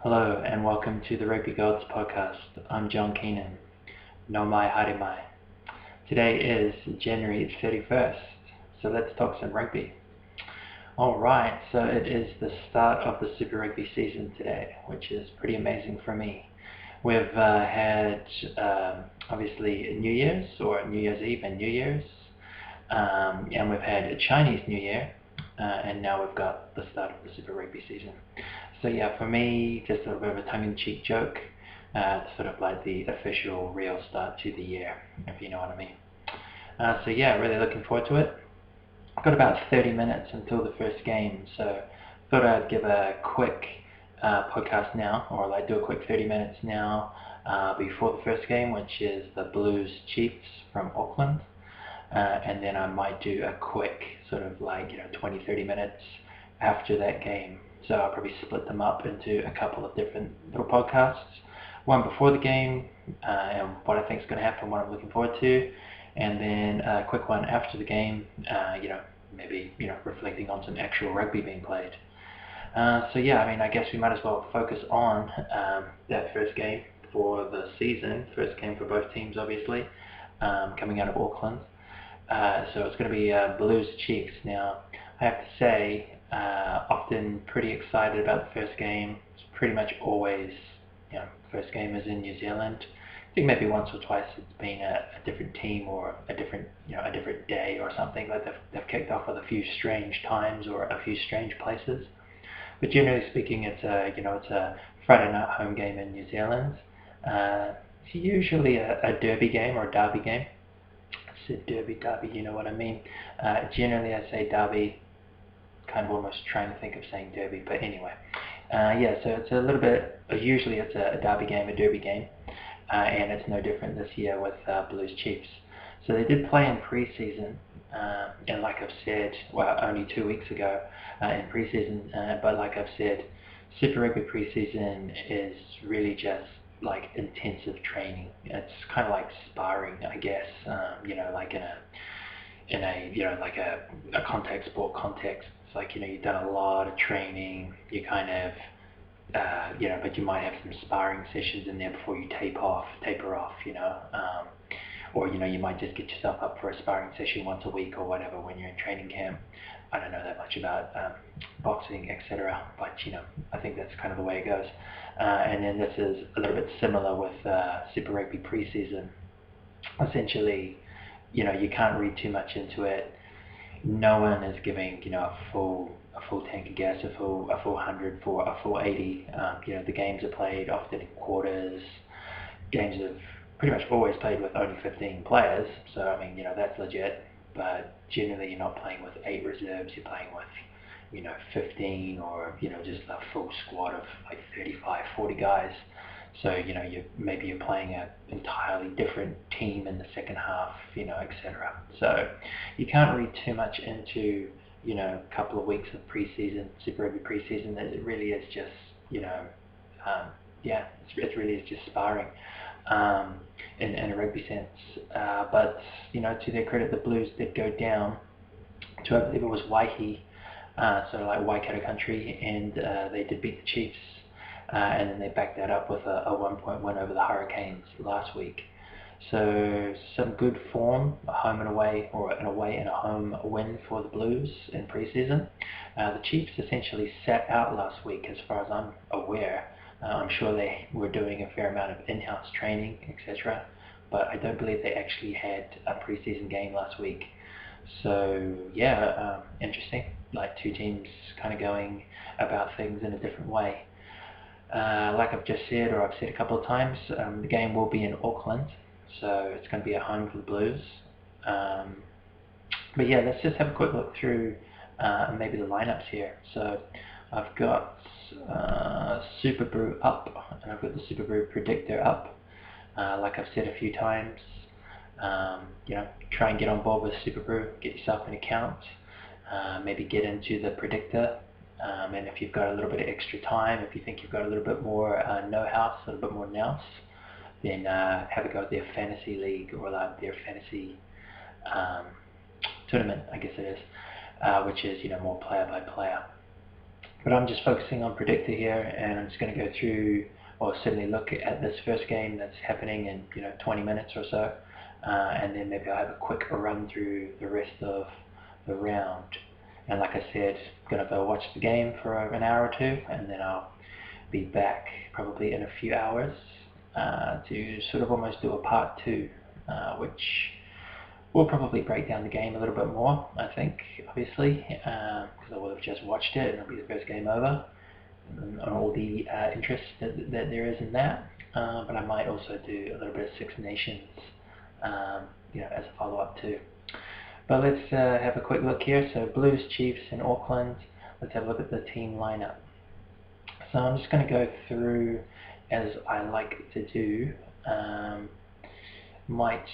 Hello and welcome to the Rugby Gods podcast. I'm John Keenan. No mai, haere mai. Today is January 31st, so let's talk some rugby. Alright, so it is the start of the Super Rugby season today, which is pretty amazing for me. We've had obviously New Year's, or New Year's Eve and New Year's, and we've had a Chinese New Year, and now we've got the start of the Super Rugby season. So yeah, for me, just a little bit of a tongue-in-cheek joke, sort of like the official real start to the year, if you know what I mean. So yeah, really looking forward to it. I've got about 30 minutes until the first game, so thought I'd give a quick podcast now, or like do a quick 30 minutes now before the first game, which is the Blues Chiefs from Auckland. And then I might do a quick sort of like 20-30 minutes after that game. So I'll probably split them up into a couple of different little podcasts. One before the game, and what I think is going to happen, what I'm looking forward to, and then a quick one after the game, maybe reflecting on some actual rugby being played. So yeah, I mean, I guess we might as well focus on that first game for the season, first game for both teams obviously, coming out of Auckland. So it's going to be Blues Chiefs. Now, I have to say, often pretty excited about the first game. It's pretty much always, first game is in New Zealand. I think maybe once or twice it's been a different team or a different day or something. Like they've kicked off with a few strange times or a few strange places. But generally speaking, it's a Friday night home game in New Zealand. It's usually a derby game or a derby game. I said derby, you know what I mean. Generally I say derby, kind of almost trying to think of saying derby, but anyway. So it's a little bit, usually it's a derby game, a derby game, and it's no different this year with Blues Chiefs. So they did play in pre-season, and like I've said, well, only 2 weeks ago in pre-season, but like I've said, Super Rugby pre-season is really just like intensive training. It's kind of like sparring, I guess, like in a contact sport context. It's like, you've done a lot of training, you kind of, but you might have some sparring sessions in there before you taper off, or, you might just get yourself up for a sparring session once a week or whatever when you're in training camp. I don't know that much about boxing, etc., but, I think that's kind of the way it goes. And then this is a little bit similar with Super Rugby pre-season. Essentially, you can't read too much into it. No one is giving, a full tank of gas, a full 100 for a full 80. The games are played often in quarters. Games have pretty much always played with only 15 players, so I mean, that's legit. But generally, you're not playing with 8 reserves. You're playing with 15 or just a full squad of like 35, 40 guys. So you're playing an entirely different team in the second half, etc. So you can't read too much into a couple of weeks of pre-season, Super Rugby pre-season. It really is just it really is just sparring in a rugby sense. But to their credit, the Blues did go down to, I believe it was Waihi, so like Waikato country, and they did beat the Chiefs. And then they backed that up with a 1-point win over the Hurricanes last week. So some good form, a home and away, or an away and a home win for the Blues in pre-season. The Chiefs essentially sat out last week, as far as I'm aware. I'm sure they were doing a fair amount of in-house training, etc. But I don't believe they actually had a pre-season game last week. So yeah, interesting. Like two teams kind of going about things in a different way. Like I've just said, or I've said a couple of times, the game will be in Auckland, so it's going to be at home for the Blues. But yeah, let's just have a quick look through maybe the lineups here. So I've got Super Brew up, and I've got the Super Brew Predictor up. Like I've said a few times, try and get on board with Super Brew, get yourself an account, maybe get into the Predictor. And if you've got a little bit of extra time, if you think you've got a little bit more know-how, a little bit more nous, then have a go at their fantasy league or their fantasy tournament, I guess it is, which is more player by player. But I'm just focusing on predictor here, and I'm just going to go through, or certainly look at this first game that's happening in 20 minutes or so, and then maybe I'll have a quick run through the rest of the round. And like I said, I'm going to go watch the game for an hour or two, and then I'll be back probably in a few hours to sort of almost do a part 2, which will probably break down the game a little bit more, I think, obviously, because I will have just watched it and it'll be the first game over, and all the interest that there is in that. But I might also do a little bit of Six Nations, as a follow-up too. But let's have a quick look here. So Blues, Chiefs in Auckland. Let's have a look at the team lineup. So I'm just going to go through as I like to do. Might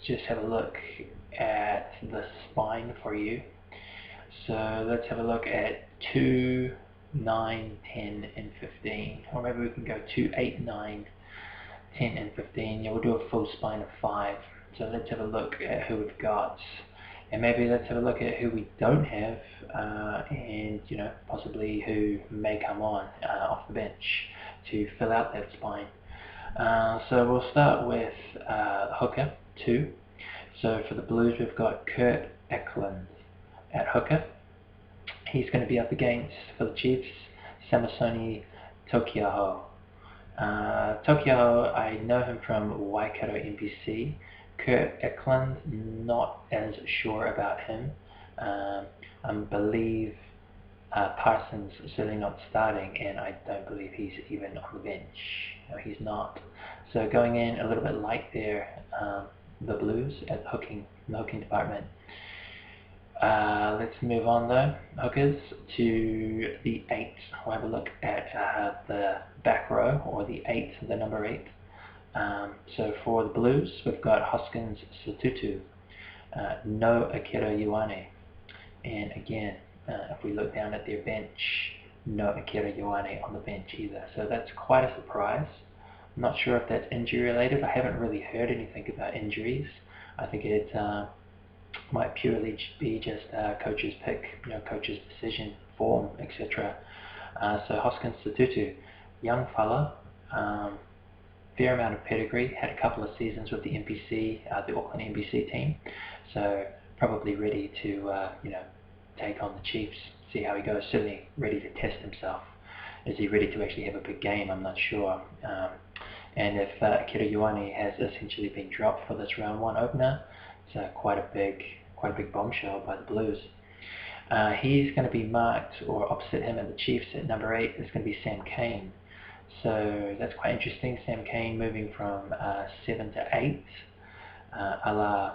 just have a look at the spine for you. So let's have a look at 2, 9, 10 and 15. Or maybe we can go 2, 8, 9, 10 and 15. Yeah, we'll do a full spine of 5. So let's have a look at who we've got. And maybe let's have a look at who we don't have, and possibly who may come on off the bench to fill out that spine. So we'll start with hooker 2. So for the Blues, we've got Kurt Eklund at hooker. He's going to be up against, for the Chiefs, Samisoni Tokiaho. Tokiaho, I know him from Waikato NPC. Kurt Eklund, not as sure about him. I believe Parsons certainly not starting, and I don't believe he's even on the bench. No, he's not. So going in a little bit light there, the Blues at the hooking department. Let's move on though, hookers, to the 8. We'll have a look at the back row, or the 8, the number 8. So for the Blues, we've got Hoskins Satutu, no Akira Ioane, and again, if we look down at their bench, no Akira Ioane on the bench either. So that's quite a surprise. I'm not sure if that's injury related. I haven't really heard anything about injuries. I think it might purely be just coach's pick, coach's decision, form, etc. So Hoskins Satutu, young fella, fair amount of pedigree, had a couple of seasons with the NPC, the Auckland NPC team, so probably ready to take on the Chiefs, see how he goes. Certainly ready to test himself. Is he ready to actually have a big game? I'm not sure. And if Akira Ioane has essentially been dropped for this round 1 opener, it's quite a big bombshell by the Blues. He's going to be marked, or opposite him at the Chiefs at number 8 is going to be Sam Cane. So that's quite interesting. Sam Cane moving from 7 to 8, a la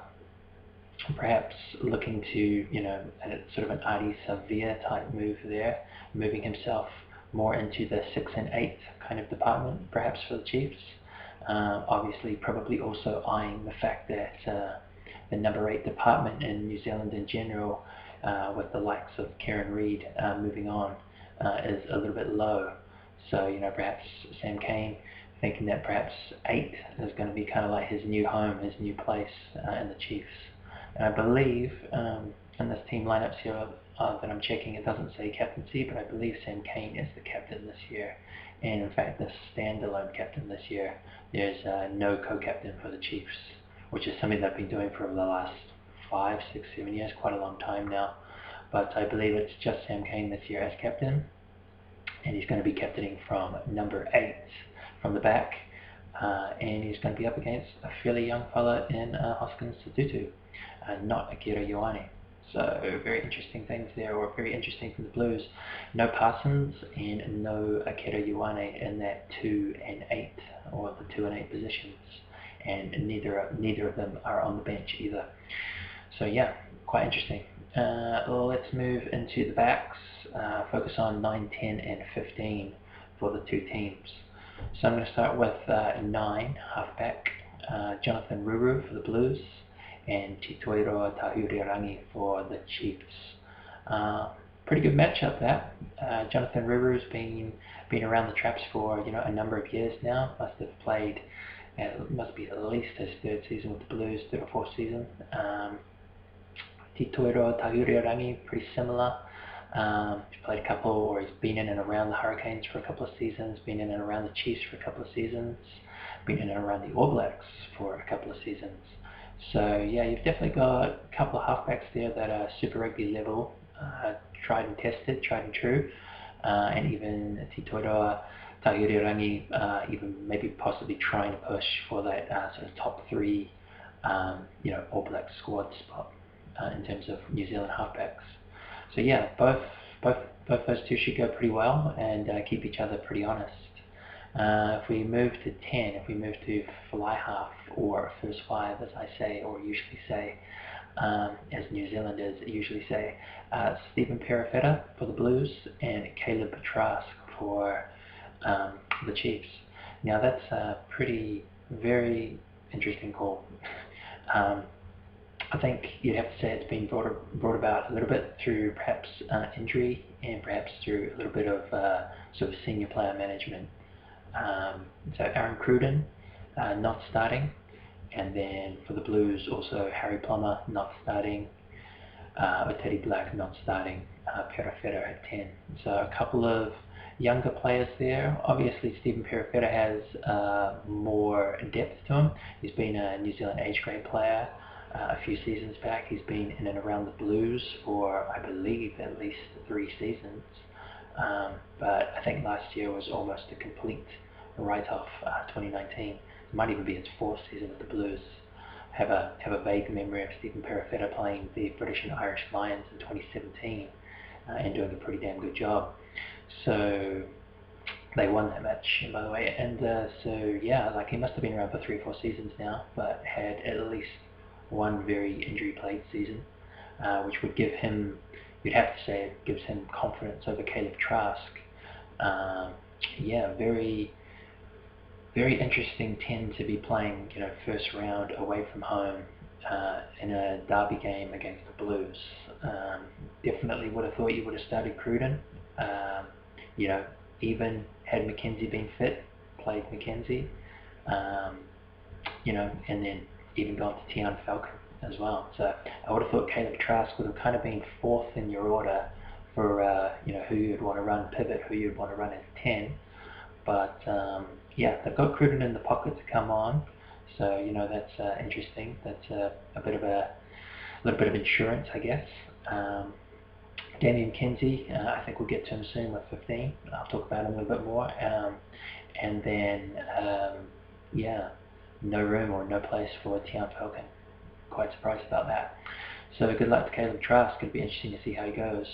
perhaps looking to, sort of an Adi Savia type move there, moving himself more into the 6 and 8 kind of department, perhaps for the Chiefs. Obviously, probably also eyeing the fact that the number 8 department in New Zealand in general, with the likes of Kieran Reid moving on, is a little bit low. So, perhaps Sam Cane thinking that perhaps 8 is going to be kind of like his new home, his new place in the Chiefs. And I believe in this team lineups here that I'm checking, it doesn't say captaincy, but I believe Sam Cane is the captain this year. And in fact, the standalone captain this year. There's no co-captain for the Chiefs, which is something that I've been doing for the last 5, 6, 7 years, quite a long time now. But I believe it's just Sam Cane this year as captain. And he's going to be captaining from number 8 from the back, and he's going to be up against a fairly young fella in Hoskins Satutu, not Akira Ioane. So very interesting things there, or very interesting from the Blues. No Parsons and no Akira Ioane in that 2 and 8, or the 2 and 8 positions, and neither of them are on the bench either. So yeah, quite interesting. Let's move into the backs, focus on 9, 10 and 15 for the two teams. So I'm going to start with 9, halfback, Jonathan Ruru for the Blues, and Titoiro Tahurirangi for the Chiefs. Pretty good matchup that. Jonathan Ruru's been around the traps for a number of years now. Must be at least his 3rd season with the Blues, 3rd or 4th season. Titoiro Tahurirangi, pretty similar. He's played a couple, or he's been in and around the Hurricanes for a couple of seasons, been in and around the Chiefs for a couple of seasons, been in and around the All Blacks for a couple of seasons. So yeah, you've definitely got a couple of halfbacks there that are Super Rugby level, tried and tested, tried and true, and even Titoiroa, Tahirerangi, even maybe possibly trying to push for that sort of top 3, All Black squad spot in terms of New Zealand halfbacks. So yeah, both those two should go pretty well and keep each other pretty honest. If we move to 10, if we move to fly half or first 5, as I say, or usually say, as New Zealanders usually say, Stephen Perifetta for the Blues and Caleb Trask for the Chiefs. Now that's a very interesting call. I think you'd have to say it's been brought about a little bit through perhaps injury and perhaps through a little bit of sort of senior player management. So Aaron Cruden not starting, and then for the Blues also Harry Plummer not starting, Teddy Black not starting, Perifetta at 10. So a couple of younger players there. Obviously Stephen Perifetta has more depth to him. He's been a New Zealand age grade player a few seasons back. He's been in and around the Blues for, I believe, at least 3 seasons. But I think last year was almost a complete write-off. 2019 it might even be his 4th season with the Blues. Have a vague memory of Stephen Perifetta playing the British and Irish Lions in 2017 and doing a pretty damn good job. So they won that match, by the way, and so yeah, like he must have been around for 3 or 4 seasons now, but had at least one very injury-plagued season, which would give him, you'd have to say, it gives him confidence over Caleb Trask. Very interesting 10 to be playing, first round away from home in a derby game against the Blues. Definitely would have thought you would have started Cruden. Even had Mackenzie been fit, played Mackenzie, and then even gone to Tian Falcon as well. So I would have thought Caleb Trask would have kind of been 4th in your order for who you'd want to run pivot, who you'd want to run as 10. But yeah, they've got Cruden in the pocket to come on, so that's interesting. That's a little bit of insurance, I guess. Damian Kinsey, I think we'll get to him soon with 15. I'll talk about him a little bit more. And then, no room or no place for Tian Falcon. Quite surprised about that. So good luck to Caleb Trask. It'll be interesting to see how he goes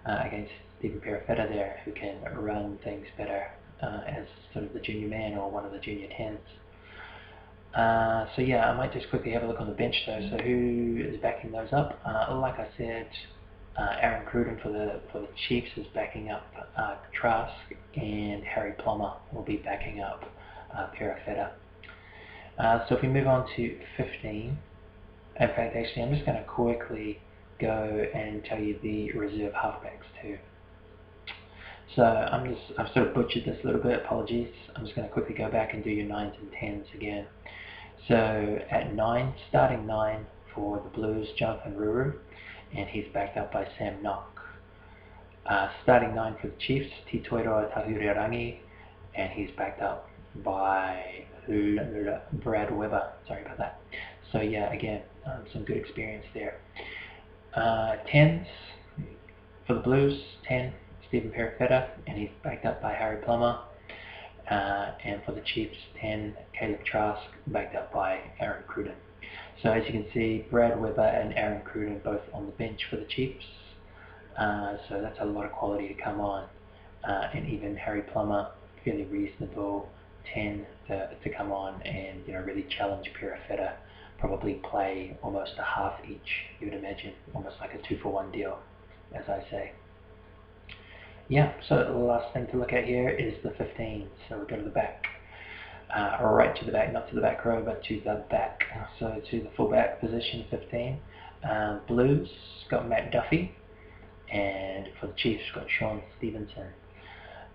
against Stephen Perifetta there, who can run things better as sort of the junior man or one of the junior 10s. So yeah, I might just quickly have a look on the bench though. So who is backing those up? Like I said, Aaron Cruden for the Chiefs is backing up Trask, and Harry Plummer will be backing up Perifetta. So if we move on to 15, in fact, actually, I'm just going to quickly go and tell you the reserve halfbacks too. So I've sort of butchered this a little bit, apologies. I'm just going to quickly go back and do your 9s and 10s again. So at 9, starting 9 for the Blues, Jonathan Ruru, and he's backed up by Sam Nock. Starting 9 for the Chiefs, Titoiroa Tahirerangi, and he's backed up by Brad Weber. Sorry about that. So yeah, again, some good experience there. 10s for the Blues, 10, Stephen Perifetta, and he's backed up by Harry Plummer. And for the Chiefs, 10, Caleb Trask, backed up by Aaron Cruden. So as you can see, Brad Weber and Aaron Cruden both on the bench for the Chiefs. So that's a lot of quality to come on. And even Harry Plummer, fairly reasonable 10 to come on and really challenge Perifetta. Probably play almost a half each, you would imagine, almost like a 2-for-1 deal, as I say. Yeah, so the last thing to look at here is the 15. So we go to the back, right to the back, not to the back row, but to the back. So to the fullback position, 15. Blues got Matt Duffy, and for the Chiefs got Sean Stevenson.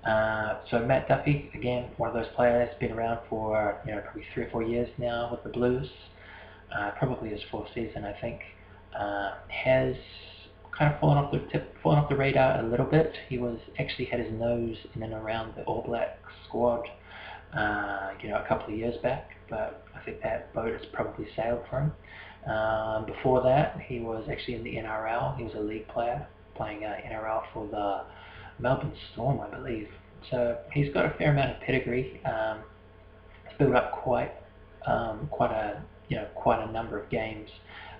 So Matt Duffy, again, one of those players, been around for probably 3 or 4 years now with the Blues. Probably his 4th season, I think. Has kind of fallen off the radar a little bit. He was actually had his nose in and around the All Black squad, a couple of years back, but I think that boat has probably sailed for him. Before that, he was actually in the NRL. He was a league player, playing NRL for the Melbourne Storm, I believe. So he's got a fair amount of pedigree. He's built up quite a number of games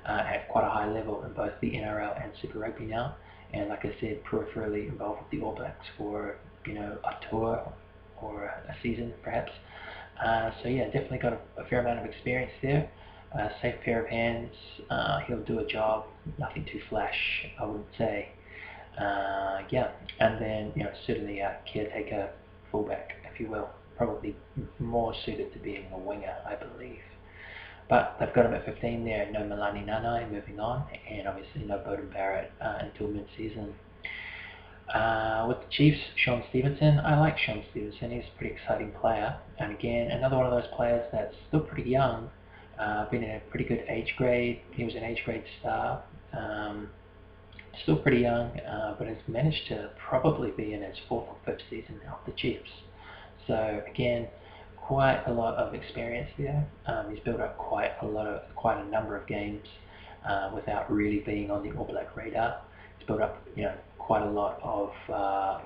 at quite a high level in both the NRL and Super Rugby now. And like I said, peripherally involved with the All Blacks for a tour or a season perhaps. So yeah, definitely got a fair amount of experience there. Safe pair of hands. He'll do a job. Nothing too flash, I wouldn't say. And then certainly a caretaker fullback, if you will. Probably more suited to being a winger, I believe. But they've got him at 15 there. No Milani Nanai moving on, and obviously no Bowden Barrett until mid-season. With the Chiefs, Shaun Stevenson. I like Shaun Stevenson. He's a pretty exciting player. And again, another one of those players that's still pretty young. Been in a pretty good age grade. He was an age grade star. Still pretty young, but has managed to probably be in his 4th or 5th season now with the Chiefs. So again, quite a lot of experience there. He's built up quite a number of games without really being on the All Black radar. He's built up quite a lot of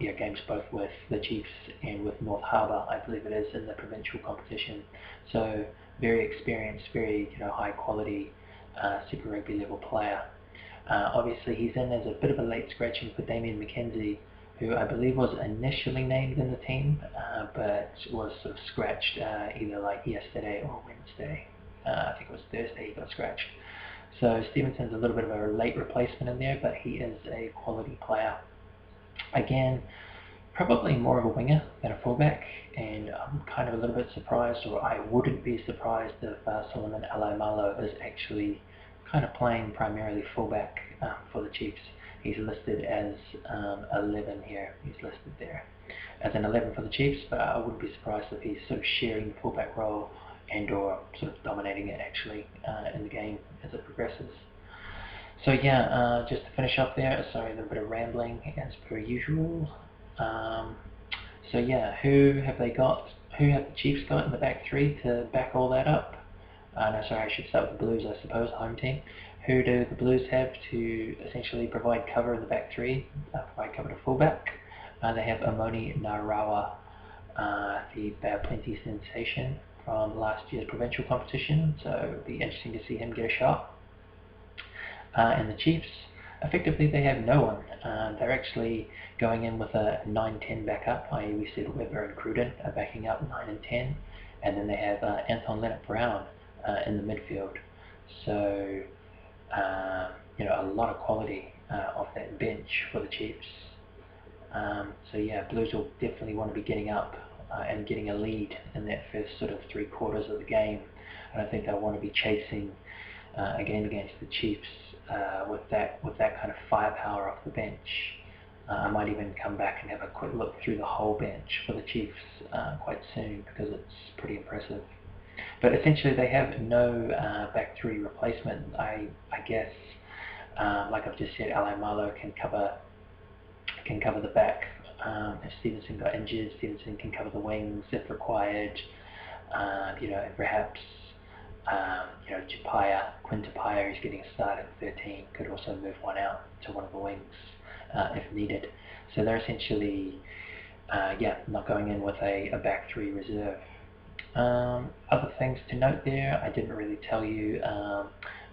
games both with the Chiefs and with North Harbour, I believe it is, in the provincial competition. So very experienced, very high quality Super Rugby level player. Obviously he's in as a bit of a late scratching for Damien McKenzie, who I believe was initially named in the team, but was sort of scratched either like yesterday or Wednesday. I think it was Thursday he got scratched. So Stevenson's a little bit of a late replacement in there, but he is a quality player. Again, probably more of a winger than a fullback, and I'm kind of a little bit surprised, or I wouldn't be surprised if Solomon Alaimalo is actually kind of playing primarily fullback for the Chiefs. He's listed as 11 here. He's listed there as an 11 for the Chiefs, but I wouldn't be surprised if he's sort of sharing the fullback role and or sort of dominating it actually in the game as it progresses. So yeah, just to finish up there, sorry, a little bit of rambling as per usual. So yeah, who have the Chiefs got in the back three to back all that up? No, sorry, I should start with the Blues, I suppose, home team. Who do the Blues have to essentially provide cover in the back three, provide cover to fullback? They have Amoni Narawa, the Bad Plenty sensation from last year's provincial competition, so it'll be interesting to see him get a shot. And the Chiefs, effectively they have no one. They're actually going in with a 9-10 backup, i.e. we said Weber and Cruden are backing up 9 and 10, and then they have Anton Leonard-Brown in the midfield. So, a lot of quality off that bench for the Chiefs. So yeah, Blues will definitely want to be getting up and getting a lead in that first sort of 3 quarters of the game. And I think they'll want to be chasing a game against the Chiefs with that kind of firepower off the bench. I might even come back and have a quick look through the whole bench for the Chiefs quite soon, because it's pretty impressive. But essentially they have no back three replacement. I guess, like I've just said, Alaimalo can cover the back. If Stevenson got injured, Stevenson can cover the wings if required. And perhaps Quinn Tapia, who's getting a start at 13, could also move one out to one of the wings if needed. So they're essentially not going in with a back three reserve. Other things to note there, I didn't really tell you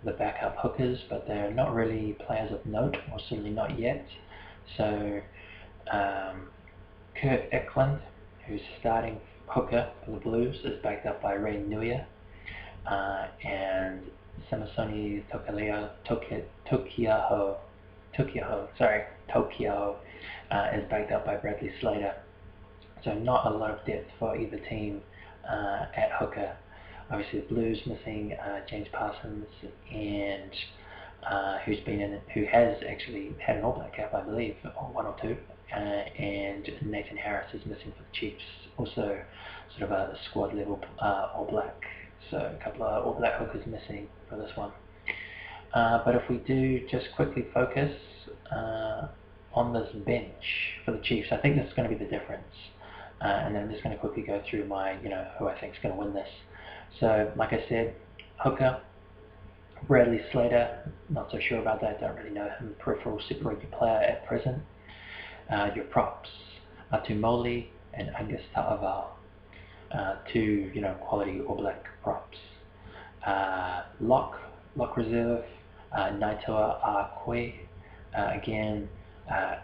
the backup hookers, but they're not really players of note, or certainly not yet. So Kurt Eklund, who's starting hooker for the Blues, is backed up by Ray Nuia, and Samasoni Tokiaho is backed up by Bradley Slater. So not a lot of depth for either team at hooker. Obviously the Blues missing James Parsons, and who has actually had an All Black cap, I believe, or 1 or 2, and Nathan Harris is missing for the Chiefs, also sort of a squad level All Black. So a couple of All Black hookers missing for this one. But if we do just quickly focus on this bench for the Chiefs, I think this is going to be the difference. And then I'm just going to quickly go through my, who I think is going to win this. So, like I said, hooker, Bradley Slater, not so sure about that, don't really know him, peripheral Super Rugby player at present. Your props, Atumoli and Angus Ta'aval, two, quality All Black props. Lock reserve, Naitoa Akwe, again,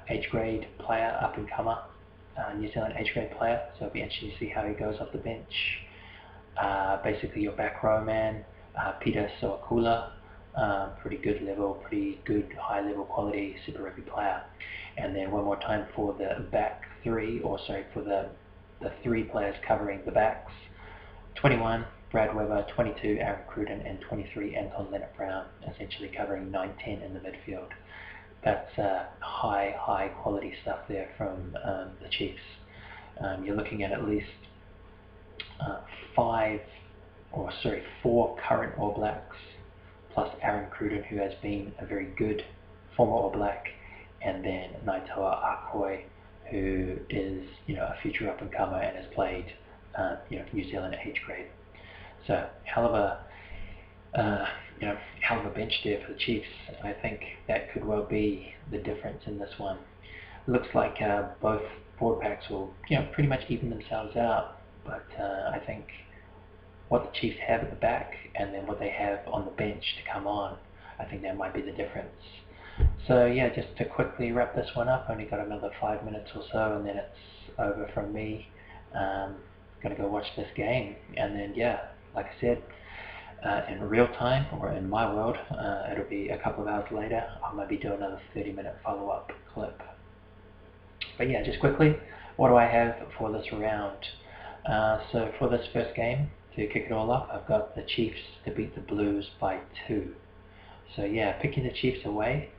age grade player, up and comer, New Zealand age grade player, so it'll be interesting to see how he goes off the bench. Basically your back row man, Peter Soakula, pretty good high level quality Super Rugby player. And then one more time for the back three, for the three players covering the backs, 21 Brad Weber, 22 Aaron Cruden, and 23 Anton Leonard-Brown, essentially covering 9-10 in the midfield. That's high quality stuff there from the Chiefs. You're looking at least 4 current All Blacks, plus Aaron Cruden, who has been a very good former All Black, and then Naitoa Akwe, who is a future up and comer and has played New Zealand age grade. So hell of a bench there for the Chiefs, and I think that could well be the difference in this one. Looks like both forward packs will pretty much even themselves out, but I think what the Chiefs have at the back and then what they have on the bench to come on, I think that might be the difference. So yeah, just to quickly wrap this one up, only got another 5 minutes or so and then it's over from me. Gonna go watch this game, and then like I said, in real time, or in my world, it'll be a couple of hours later. I'll maybe do another 30-minute follow-up clip. But yeah, just quickly, what do I have for this round? So for this first game, to kick it all off, I've got the Chiefs to beat the Blues by 2. So yeah, picking the Chiefs away,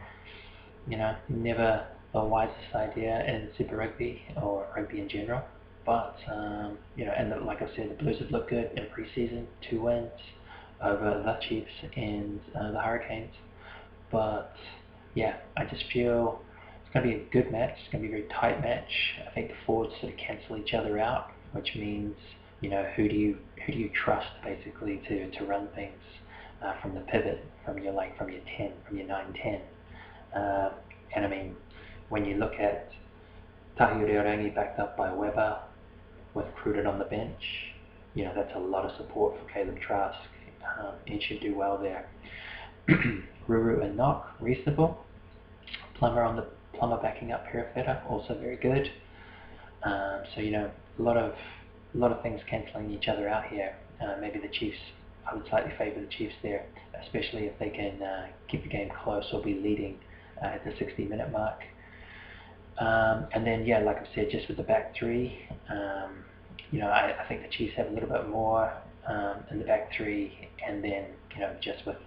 never the wisest idea in Super Rugby or rugby in general. But and like I said, the Blues have looked good in pre-season, 2 wins over the Chiefs and the Hurricanes. But yeah, I just feel it's going to be a good match. It's going to be a very tight match. I think the forwards sort of cancel each other out, which means who do you trust basically to run things from the pivot, from your 10, from your 9-10. And I mean, when you look at Tahireorangi backed up by Weber with Cruden on the bench, that's a lot of support for Caleb Trask. He should do well there. Ruru and Knock, reasonable. Plummer backing up Perifeta, also very good. So a lot of things cancelling each other out here. Maybe the Chiefs, I would slightly favour the Chiefs there, especially if they can keep the game close or be leading at the 60-minute mark. And then like I said, just with the back three, I think the Chiefs have a little bit more in the back three, and then just with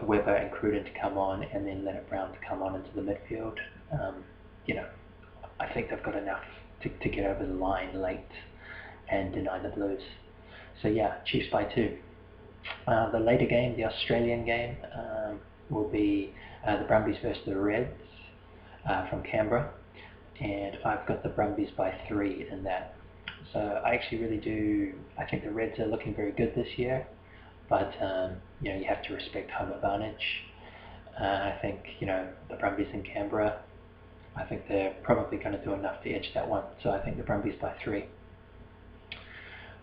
Weber and Cruden to come on, and then Leonard-Brown to come on into the midfield, I think they've got enough to get over the line late and deny the Blues. So yeah, Chiefs by 2. The later game, the Australian game, will be the Brumbies versus the Reds from Canberra, and I've got the Brumbies by 3 in that. So I actually really do. I think the Reds are looking very good this year, but you have to respect home advantage. I think the Brumbies in Canberra, I think they're probably going to do enough to edge that one. So I think the Brumbies by 3.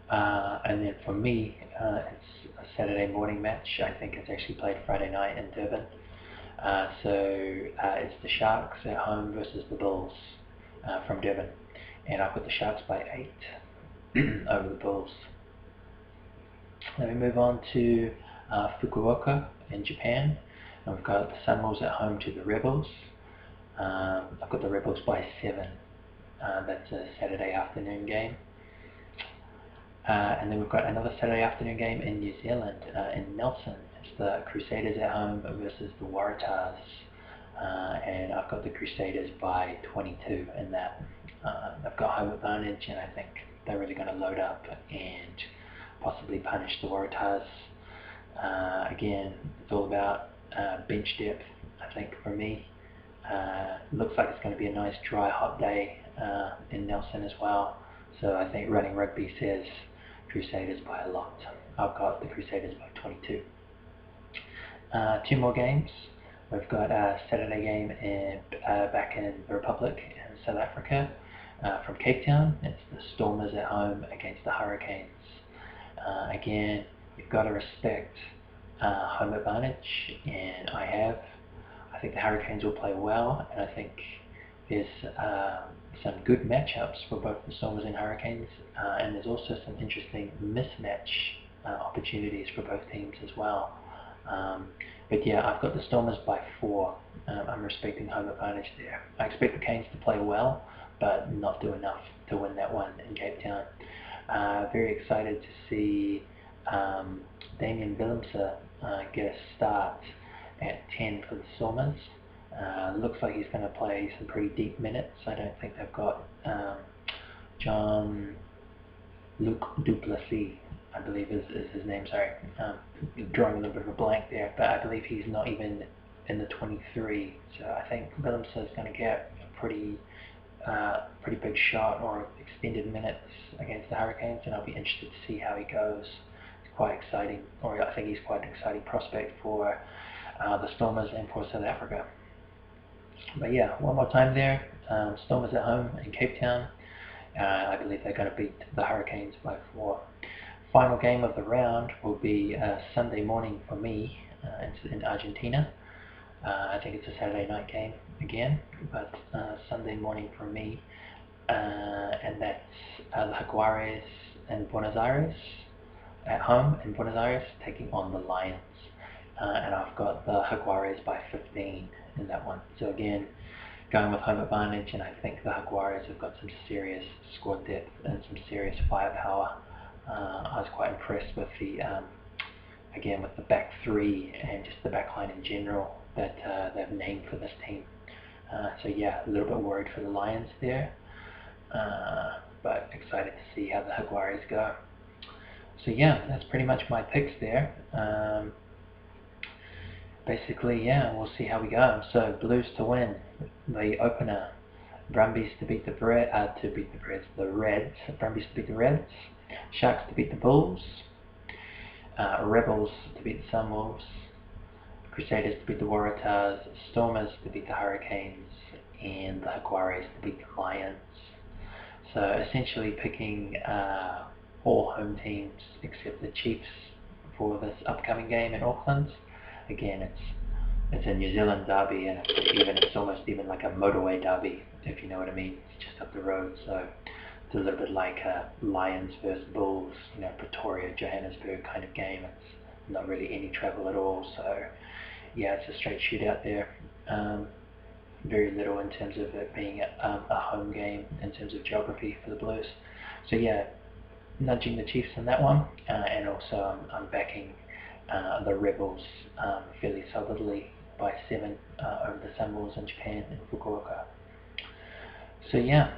And then for me, it's a Saturday morning match. I think it's actually played Friday night in Durban. It's the Sharks at home versus the Bulls from Durban. And I put the Sharks by 8 over the Bulls. Then we move on to Fukuoka in Japan. And we've got the Sunwolves at home to the Rebels. I've got the Rebels by 7. That's a Saturday afternoon game. And then we've got another Saturday afternoon game in New Zealand, in Nelson. It's the Crusaders at home versus the Waratahs. And I've got the Crusaders by 22 in that. They've got home advantage, and I think they're really going to load up and possibly punish the Waratahs. Again, it's all about bench depth, I think, for me. Looks like it's going to be a nice dry hot day in Nelson as well, so I think Running Rugby says Crusaders by a lot. I've got the Crusaders by 22. Two more games. We've got a Saturday game back in the Republic in South Africa from Cape Town. It's the Stormers at home against the Hurricanes. Again, you've got to respect home advantage, and I think the Hurricanes will play well, and I think there's some good matchups for both the Stormers and Hurricanes, and there's also some interesting mismatch opportunities for both teams as well. But yeah, I've got the Stormers by 4. I'm respecting home advantage there. I expect the Canes to play well, but not do enough to win that one in Cape Town. Very excited to see Damien Willemse get a start at 10 for the Stormers. Looks like he's going to play some pretty deep minutes. I don't think they've got Jean-Luc Duplessis, I believe is his name, sorry. Drawing a little bit of a blank there, but I believe he's not even in the 23. So I think Willemse is going to get a pretty big shot or extended minutes against the Hurricanes, and I'll be interested to see how he goes. It's quite exciting, or I think he's quite an exciting prospect for the Stormers and for South Africa. But yeah, one more time there. Stormers at home in Cape Town. I believe they're going to beat the Hurricanes by 4. Final game of the round will be Sunday morning for me in Argentina. I think it's a Saturday night game again, but Sunday morning for me, and that's the Jaguares in Buenos Aires at home in Buenos Aires taking on the Lions, and I've got the Jaguares by 15 in that one. So again, going with home advantage, and I think the Jaguares have got some serious squad depth and some serious firepower. I was quite impressed with again with the back 3 and just the back line in general that they've named for this team. So yeah, a little bit worried for the Lions there, but excited to see how the Jaguares go. So yeah, that's pretty much my picks there. Basically, yeah, we'll see how we go. So Blues to win the opener, Brumbies to beat the Reds, Brumbies to beat the Reds, Sharks to beat the Bulls, Rebels to beat the Sunwolves, Crusaders to beat the Waratahs, Stormers to beat the Hurricanes, and the Jaguares to beat the Lions. So essentially picking all home teams except the Chiefs for this upcoming game in Auckland. Again, it's a New Zealand derby, and it's almost even like a motorway derby, if you know what I mean. It's just up the road, so it's a little bit like a Lions versus Bulls, Pretoria, Johannesburg kind of game. It's not really any travel at all, so yeah, it's a straight shootout there. Very little in terms of it being a home game in terms of geography for the Blues. So yeah, nudging the Chiefs in that one, and also I'm backing the Rebels fairly solidly by 7 over the Sunwolves in Japan in Fukuoka. So yeah,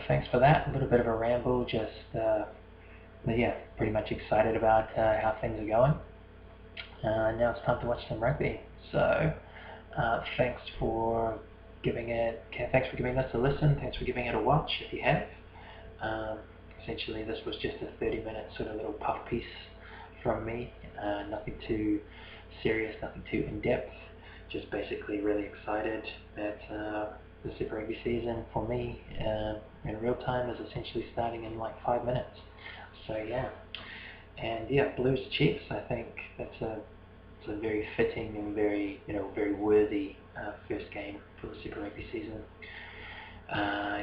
thanks for that. A little bit of a ramble, just yeah, pretty much excited about how things are going. Now it's time to watch some rugby. So thanks for giving this a listen. Thanks for giving it a watch if you have. Essentially, this was just a 30-minute sort of little puff piece from me. Nothing too serious, nothing too in-depth. Just basically really excited that the Super Rugby season for me in real time is essentially starting in like 5 minutes. So yeah, and yeah, Blues Chiefs. I think that's a very fitting and very very worthy first game for the Super Rugby season.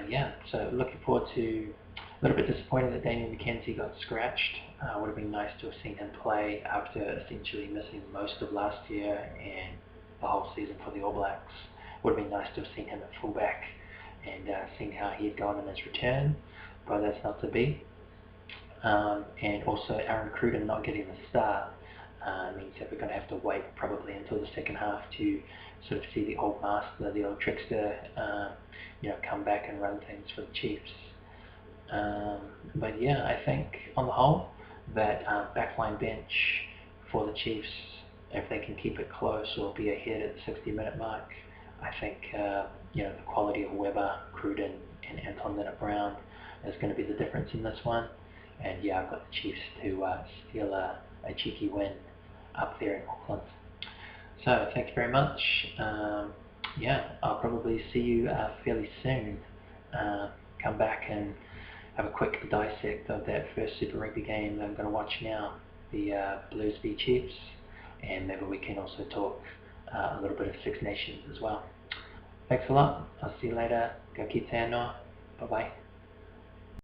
Yeah, so looking forward to. A little bit disappointed that Damian McKenzie got scratched. Would have been nice to have seen him play after essentially missing most of last year and the whole season for the All Blacks. Would have been nice to have seen him at fullback and seen how he had gone in his return, but that's not to be. And also Aaron Cruden not getting the start means that we're going to have to wait probably until the second half to sort of see the old master, the old trickster, come back and run things for the Chiefs. But yeah, I think on the whole that backline bench for the Chiefs, if they can keep it close or be ahead at the 60-minute mark, I think the quality of Weber, Cruden, and Anton Linnett-Brown is going to be the difference in this one. And I've got the Chiefs to steal a cheeky win up there in Auckland. So thank you very much. I'll probably see you fairly soon. Come back and have a quick dissect of that first Super Rugby game that I'm going to watch now, the Blues v Chiefs, and maybe we can also talk a little bit of Six Nations as well. Thanks a lot. I'll see you later. Go ki te anō. Bye-bye.